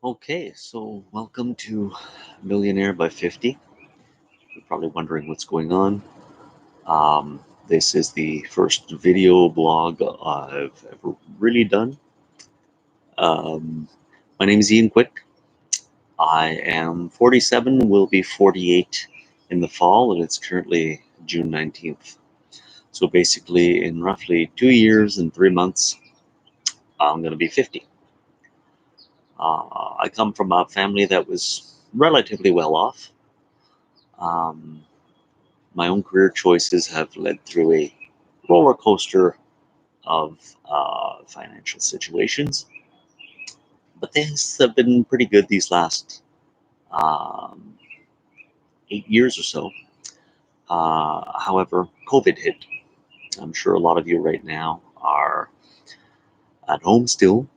Okay, so welcome to Millionaire by 50. You're probably wondering what's going on. This is the first video blog I've ever really done. Um, my name is Ian Quick. I am 47, will be 48 in the fall, and it's currently June 19th. So basically, in roughly 2 years and 3 months, I'm going to be 50. I come from a family that was relatively well off. Um, my own career choices have led through a roller coaster of financial situations, but things have been pretty good these last um, 8 years or so. However, COVID hit. I'm sure a lot of you right now are at home still,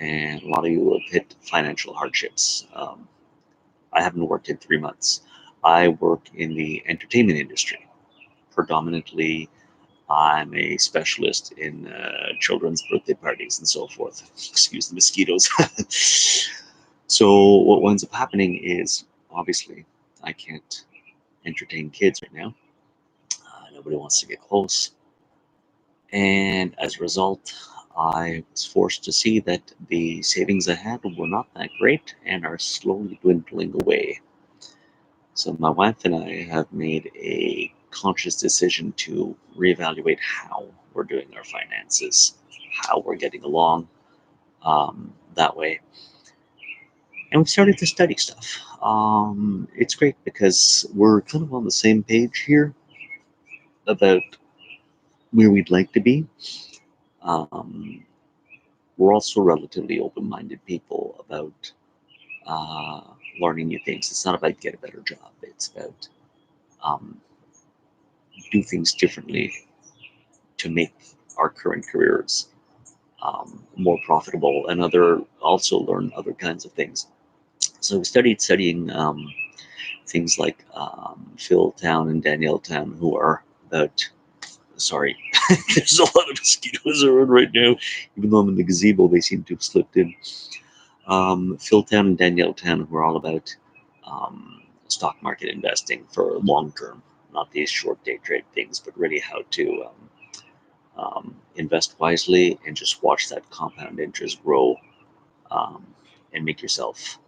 and a lot of you have hit financial hardships. I haven't worked in 3 months. I work in the entertainment industry, predominantly. I'm a specialist in children's birthday parties and so forth. Excuse the mosquitoes. So what winds up happening is, obviously, I can't entertain kids right now. Nobody wants to get close. And as a result, I was forced to see that the savings I had were not that great and are slowly dwindling away. So my wife and I have made a conscious decision to reevaluate how we're doing our finances, how we're getting along that way. And we've started to study stuff. It's great because we're kind of on the same page here about where we'd like to be. Um, we're also relatively open-minded people about uh, learning new things. It's not about get a better job. It's about um, do things differently to make our current careers more profitable and also learn other kinds of things. So we studying things like Phil Town and Danielle Town, who are about. Sorry, there's a lot of mosquitoes around right now. Even though I'm in the gazebo, they seem to have slipped in. Phil Town and Danielle Town, who are all about stock market investing for long term, not these short day trade things, but really how to invest wisely and just watch that compound interest grow um, and make yourself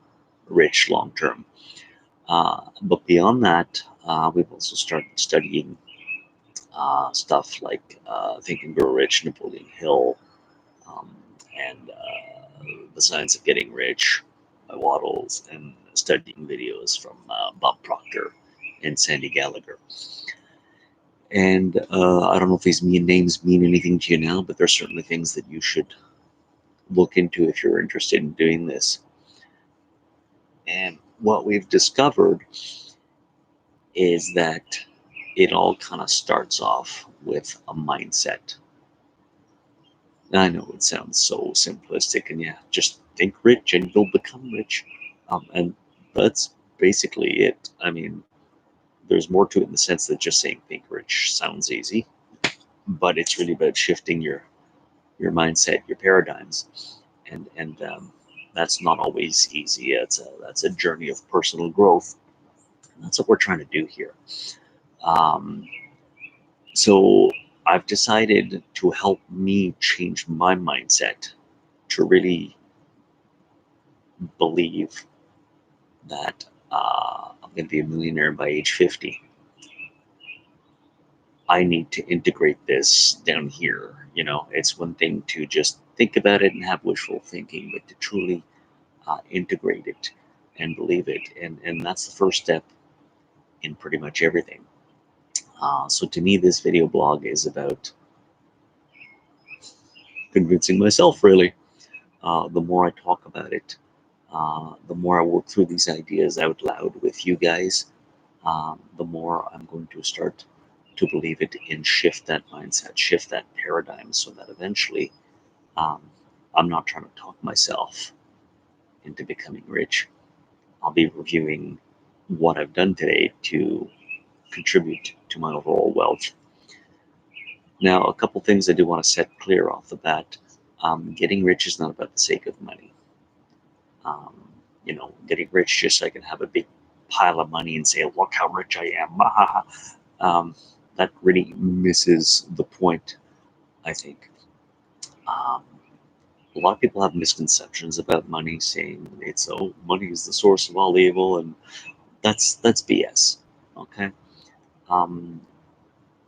rich long term. But beyond that, we've also started studying stuff like Think and Grow Rich, Napoleon Hill, um, and The Science of Getting Rich by Waddles, and studying videos from Bob Proctor and Sandy Gallagher. And I don't know if these names mean anything to you now, but they're certainly things that you should look into if you're interested in doing this. And what we've discovered is that it all kind of starts off with a mindset. I know it sounds so simplistic, and yeah, just think rich and you'll become rich. And that's basically it. I mean, there's more to it in the sense that just saying think rich sounds easy, but it's really about shifting your mindset, your paradigms, and that's not always easy. That's a journey of personal growth. And that's what we're trying to do here. Um, so I've decided to help me change my mindset to really believe that I'm going to be a millionaire by age 50. I need to integrate this down here. You know, it's one thing to just think about it and have wishful thinking, but to truly integrate it and believe it. And that's the first step in pretty much everything. So to me, this video blog is about convincing myself, really. The more I talk about it, the more I work through these ideas out loud with you guys, the more I'm going to start to believe it and shift that mindset, shift that paradigm so that eventually um, I'm not trying to talk myself into becoming rich. I'll be reviewing what I've done today to contribute to my overall wealth. Now, a couple things I do want to set clear off the bat. Getting rich is not about the sake of money. Um, getting rich just so I can have a big pile of money and say, look how rich I am. That really misses the point, I think. Um, a lot of people have misconceptions about money, saying it's money is the source of all evil, and that's BS. Okay, um,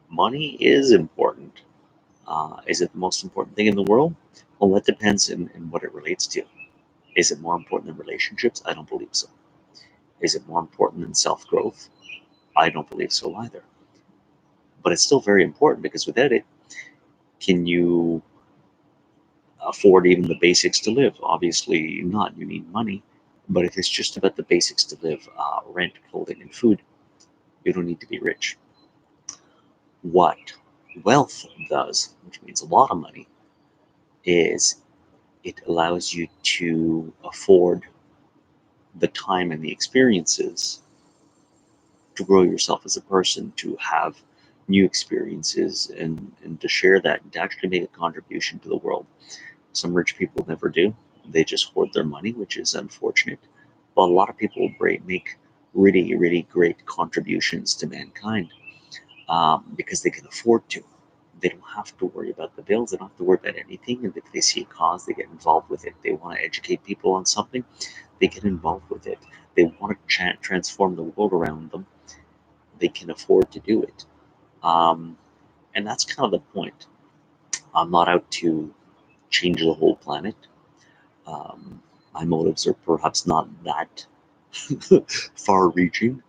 money is important. Is it the most important thing in the world? Well, that depends in what it relates to. Is it more important than relationships? I don't believe so. Is it more important than self growth? I don't believe so either. But it's still very important because without it, can you afford even the basics to live? Obviously not. You need money. But if it's just about the basics to live, rent, clothing, and food, you don't need to be rich. What wealth does, which means a lot of money, is it allows you to afford the time and the experiences to grow yourself as a person, to have new experiences, and to share that and to actually make a contribution to the world. Some rich people never do. They just hoard their money, which is unfortunate. But a lot of people make really, really great contributions to mankind because they can afford to. They don't have to worry about the bills. They don't have to worry about anything. And if they see a cause, they get involved with it. They want to educate people on something, they get involved with it. They want to transform the world around them. They can afford to do it. Um, and that's kind of the point. I'm not out to change the whole planet. Um, my motives are perhaps not that far reaching.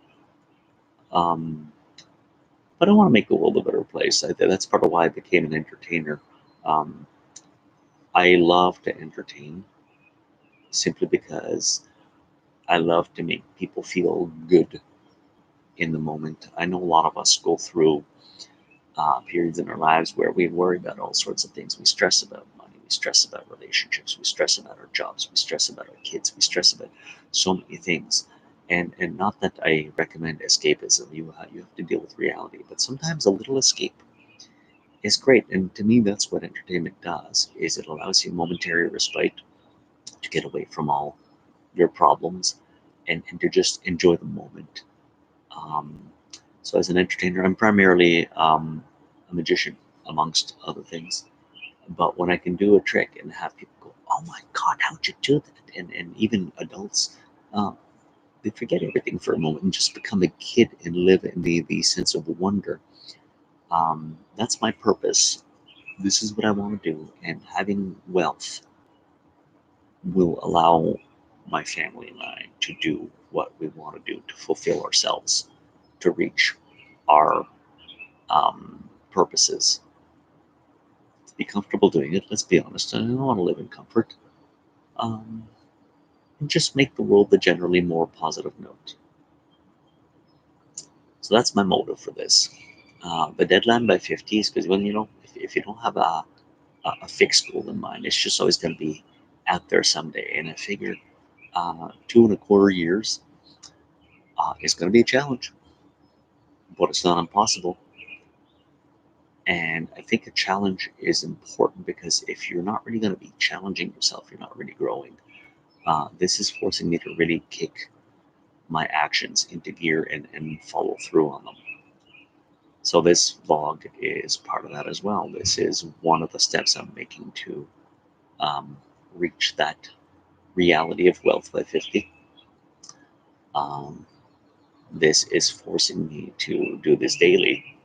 Um, but I want to make the world a better place. That's part of why I became an entertainer. Um, I love to entertain simply because I love to make people feel good in the moment. I know a lot of us go through periods in our lives where we worry about all sorts of things. We stress about money, we stress about relationships, we stress about our jobs, we stress about our kids, we stress about so many things. And not that I recommend escapism. You have to deal with reality, but sometimes a little escape is great. And to me, that's what entertainment does: is it allows you momentary respite to get away from all your problems and to just enjoy the moment. Um, so, as an entertainer, I'm primarily a magician, amongst other things. But when I can do a trick and have people go, "Oh my God, how'd you do that?" And even adults, uh, they forget everything for a moment and just become a kid and live in the sense of wonder. That's my purpose. This is what I want to do. And having wealth will allow my family and I to do what we want to do, to fulfill ourselves, to reach our purposes, to be comfortable doing it. Let's be honest. I don't want to live in comfort. Um, and just make the world a generally more positive note. So that's my motive for this. The deadline by 50 is because, if you don't have a fixed goal in mind, it's just always going to be out there someday. And I figure 2.25 years is going to be a challenge, but it's not impossible. And I think a challenge is important because if you're not really going to be challenging yourself, you're not really growing. This is forcing me to really kick my actions into gear and follow through on them. So this vlog is part of that as well. This is one of the steps I'm making to um, reach that reality of wealth by 50. Um, this is forcing me to do this daily.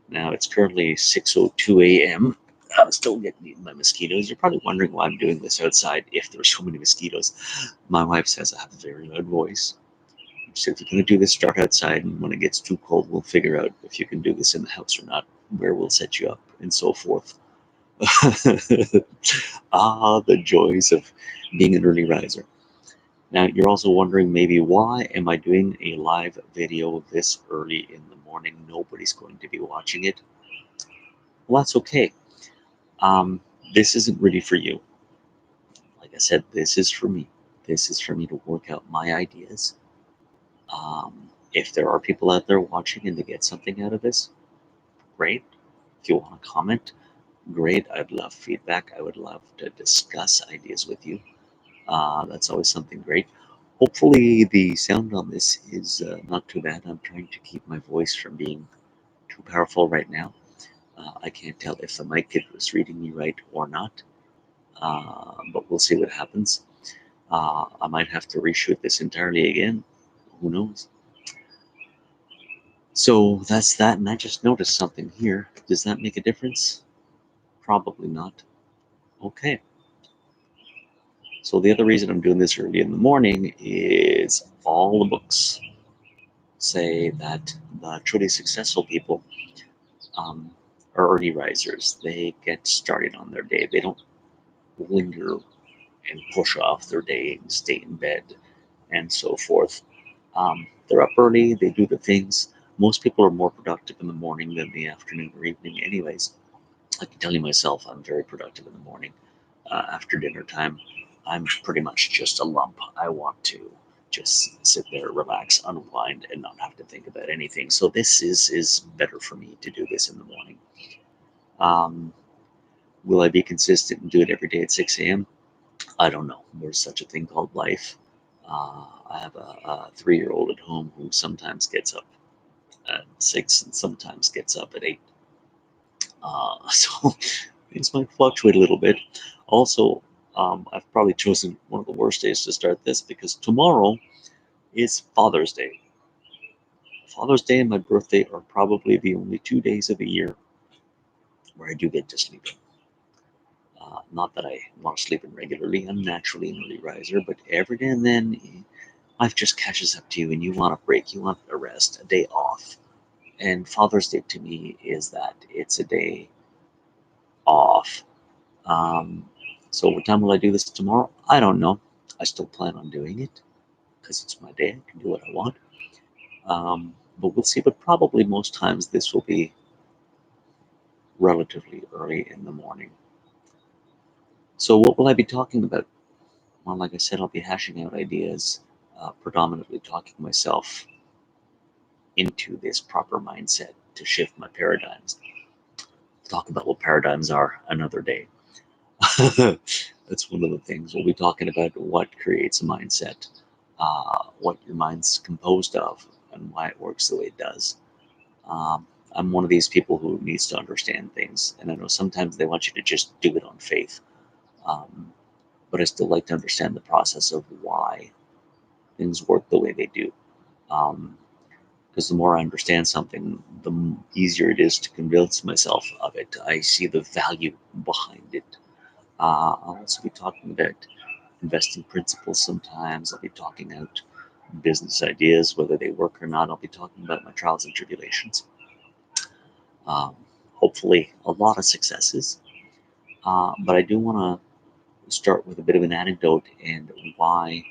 Now it's currently 6:02 a.m. I'm still getting eaten by mosquitoes. You're probably wondering why I'm doing this outside if there's so many mosquitoes. My wife says I have a very loud voice. So if you're going to do this, start outside, and when it gets too cold, we'll figure out if you can do this in the house or not, where we'll set you up, and so forth. The joys of being an early riser. Now, you're also wondering maybe why am I doing a live video this early in the morning? Nobody's going to be watching it. Well, that's okay. Um, this isn't really for you. Like I said, this is for me. This is for me to work out my ideas. If there are people out there watching and they get something out of this, great. If you want to comment, great. I'd love feedback. I would love to discuss ideas with you. That's always something great. Hopefully, the sound on this is not too bad. I'm trying to keep my voice from being too powerful right now. I can't tell if the mic kit was reading me right or not, but we'll see what happens. I might have to reshoot this entirely again. Who knows? So that's that, and I just noticed something here. Does that make a difference? Probably not. Okay. So the other reason I'm doing this early in the morning is all the books say that the truly successful people are early risers. They get started on their day. They don't linger and push off their day and stay in bed and so forth. They're up early. They do the things. Most people are more productive in the morning than the afternoon or evening, anyways. I can tell you myself, I'm very productive in the morning. After dinner time, I'm pretty much just a lump. I want to just sit there, relax, unwind, and not have to think about anything. So this is better for me to do this in the morning. Um, will I be consistent and do it every day at 6 a.m.? I don't know. There's such a thing called life. I have a 3-year-old at home who sometimes gets up at 6 and sometimes gets up at 8. So things might fluctuate a little bit. Also, I've probably chosen one of the worst days to start this because tomorrow is Father's Day. Father's Day and my birthday are probably the only 2 days of the year where I do get to sleep in. Not that I want to sleep in regularly. I'm naturally an early riser, but every now and then life just catches up to you and you want a break. You want a rest, a day off. And Father's Day to me is that it's a day off. Um, so what time will I do this tomorrow? I don't know. I still plan on doing it because it's my day. I can do what I want. But we'll see. But probably most times this will be relatively early in the morning. So what will I be talking about? Well, like I said, I'll be hashing out ideas, predominantly talking myself into this proper mindset to shift my paradigms. Talk about what paradigms are another day. That's one of the things we'll be talking about: what creates a mindset, what your mind's composed of, and why it works the way it does. I'm one of these people who needs to understand things, and I know sometimes they want you to just do it on faith, um, but I still like to understand the process of why things work the way they do. Um, because the more I understand something, the easier it is to convince myself of it. I see the value behind it. I'll also be talking about investing principles sometimes. I'll be talking out business ideas, whether they work or not. I'll be talking about my trials and tribulations. Um, Hopefully, a lot of successes. But I do want to start with a bit of an anecdote and why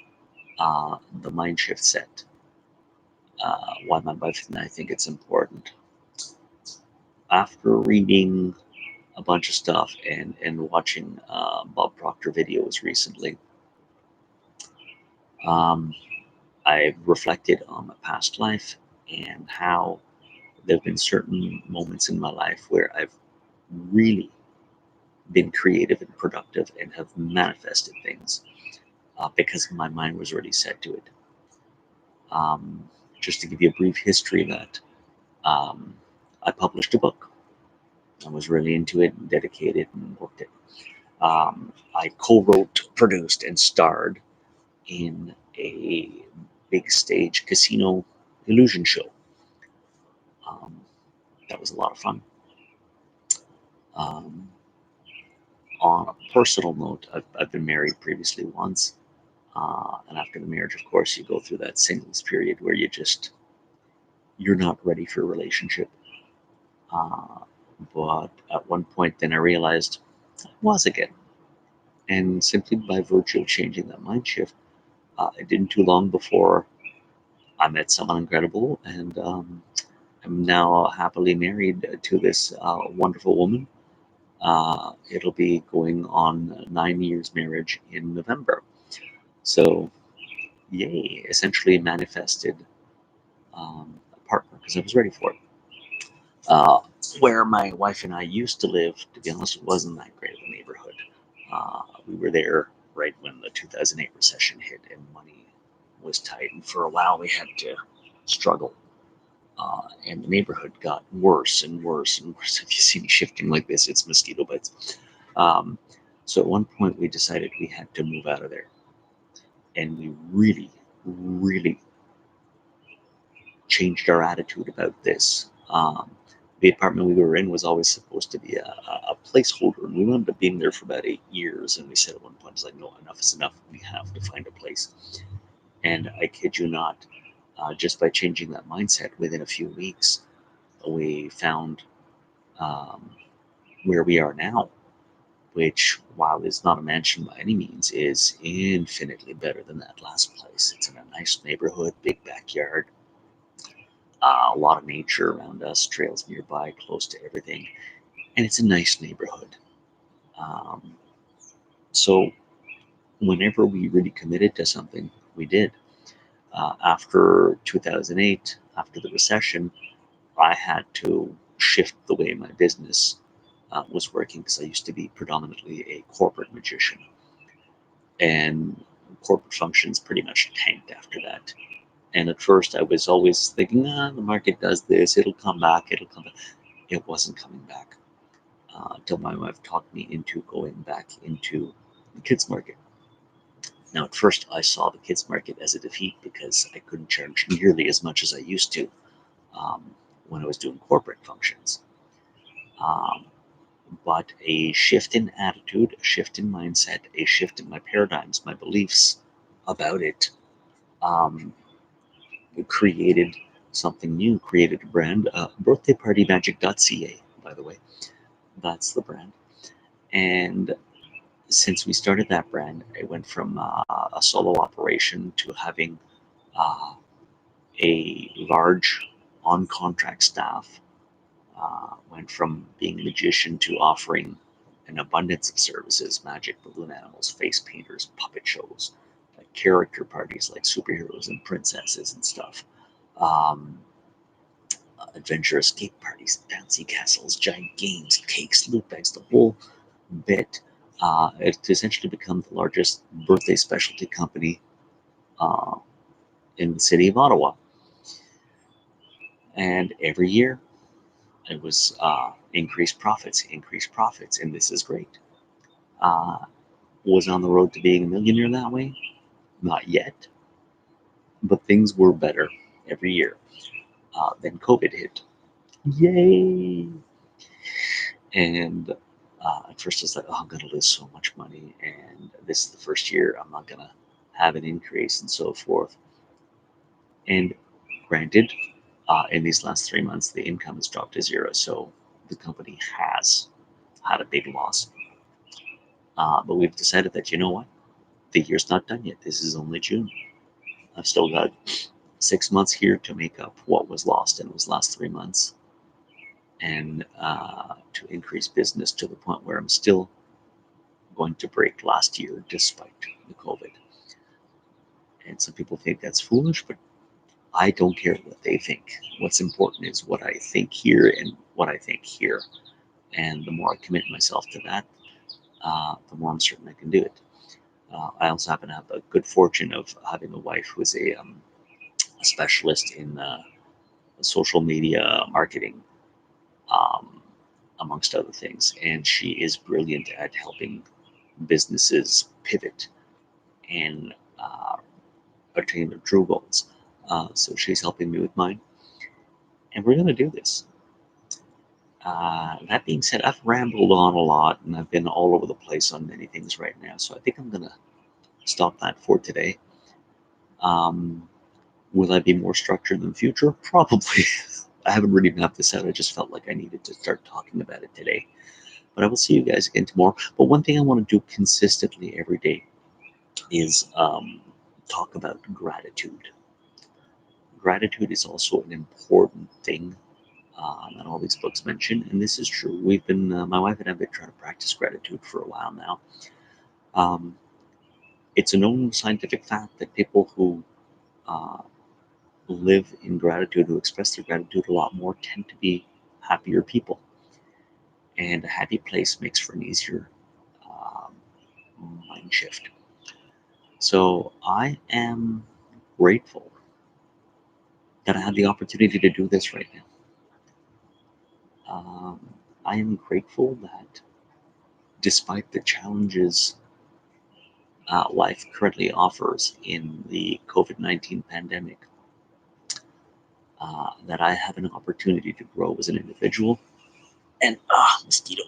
the mind shift set, why my wife and I think it's important. After reading a bunch of stuff and watching Bob Proctor videos recently, um, I've reflected on my past life and how there have been certain moments in my life where I've really been creative and productive and have manifested things because my mind was already set to it. Um, just to give you a brief history of that, um, I published a book. I was really into it and dedicated and worked it. I co-wrote, produced, and starred in a big stage casino illusion show. Um, that was a lot of fun. Um, on a personal note, I've been married previously once, and after the marriage, of course, you go through that singles period where you're not ready for a relationship. Uh, but at one point, then I realized I was again, and simply by virtue of changing that mind shift, it didn't too long before I met someone incredible, and I'm now happily married to this wonderful woman. It'll be going on 9 years marriage in November. So, yay, essentially manifested a partner because I was ready for it. Uh, where my wife and I used to live, to be honest, it wasn't that great of a neighborhood. We were there right when the 2008 recession hit and money was tight. And for a while, we had to struggle. And the neighborhood got worse and worse and worse. If you see me shifting like this, it's mosquito bites. Um, so at one point, we decided we had to move out of there. And we really, really changed our attitude about this. The apartment we were in was always supposed to be a placeholder, and we wound up being there for about 8 years. And we said at one point, it's like, no, enough is enough. We have to find a place. And I kid you not, just by changing that mindset, within a few weeks, we found um, where we are now, which, while is not a mansion by any means, is infinitely better than that last place. It's in a nice neighborhood, big backyard, a lot of nature around us, trails nearby, close to everything, and it's a nice neighborhood. Um, so, whenever we really committed to something, we did. After 2008, after the recession, I had to shift the way my business was working because I used to be predominantly a corporate magician, and corporate functions pretty much tanked after that. And at first, I was always thinking, the market does this, it'll come back, it'll come back. It wasn't coming back until my wife talked me into going back into the kids market. Now, at first, I saw the kids market as a defeat because I couldn't charge nearly as much as I used to when I was doing corporate functions. Um, but a shift in attitude, a shift in mindset, a shift in my paradigms, my beliefs about it, um, created something new, created a brand, birthdaypartymagic.ca, by the way. That's the brand. And since we started that brand, it went from a solo operation to having uh, a large on contract staff. Went from being a magician to offering an abundance of services: magic, balloon animals, face painters, puppet shows, like character parties like superheroes and princesses and stuff. Um, Adventure escape parties, bouncy castles, giant games, cakes, loot bags, the whole bit. It's essentially become the largest birthday specialty company uh, in the city of Ottawa. And every year it was increased profits, and this is great. Uh, was on the road to being a millionaire that way? Not yet, but things were better every year. Then COVID hit. Yay! And at first, I was like, oh, I'm going to lose so much money. And this is the first year I'm not going to have an increase and so forth. And granted, in these last 3 months, the income has dropped to zero. So the company has had a big loss. But we've decided that, you know what? The year's not done yet. This is only June. I've still got 6 months here to make up what was lost in those last 3 months, and to increase business to the point where I'm still going to break last year despite the COVID. And some people think that's foolish, but I don't care what they think. What's important is what I think here and what I think here. And the more I commit myself to that, the more I'm certain I can do it. I also happen to have a good fortune of having a wife who is a specialist in social media marketing, um, amongst other things. And she is brilliant at helping businesses pivot and attain their true goals. So she's helping me with mine, and we're going to do this. That being said, I've rambled on a lot and I've been all over the place on many things right now. So I think I'm going to stop that for today. Um, will I be more structured in the future? Probably. I haven't really mapped this out. I just felt like I needed to start talking about it today. But I will see you guys again tomorrow. But one thing I want to do consistently every day is talk about gratitude. Gratitude is also an important thing that all these books mention, and this is true. We've been, my wife and I have been trying to practice gratitude for a while now. Um, it's a known scientific fact that people who uh, live in gratitude, who express their gratitude a lot more, tend to be happier people. And a happy place makes for an easier um, mind shift. So I am grateful that I have the opportunity to do this right now. Um, I am grateful that despite the challenges life currently offers in the COVID-19 pandemic, that I have an opportunity to grow as an individual and, mosquito,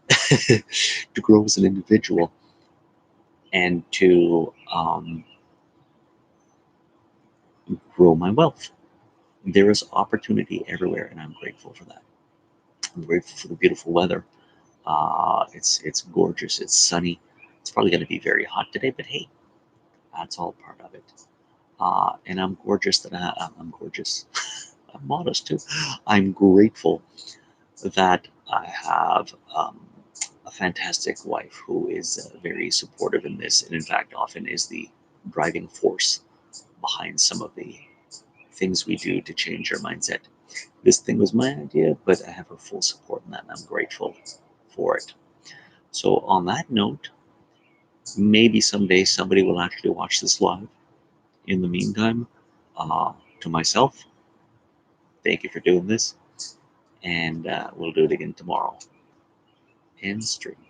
to grow as an individual and to grow my wealth. There is opportunity everywhere, and I'm grateful for that. I'm grateful for the beautiful weather. It's gorgeous. It's sunny. It's probably going to be very hot today, but hey, that's all part of it. And I'm gorgeous that I'm gorgeous. I'm modest too. I'm grateful that I have a fantastic wife who is very supportive in this, and in fact, often is the driving force behind some of the things we do to change our mindset. This thing was my idea, but I have her full support in that, and I'm grateful for it. So, on that note, maybe someday somebody will actually watch this live. In the meantime, uh, to myself, thank you for doing this, and we'll do it again tomorrow. End stream.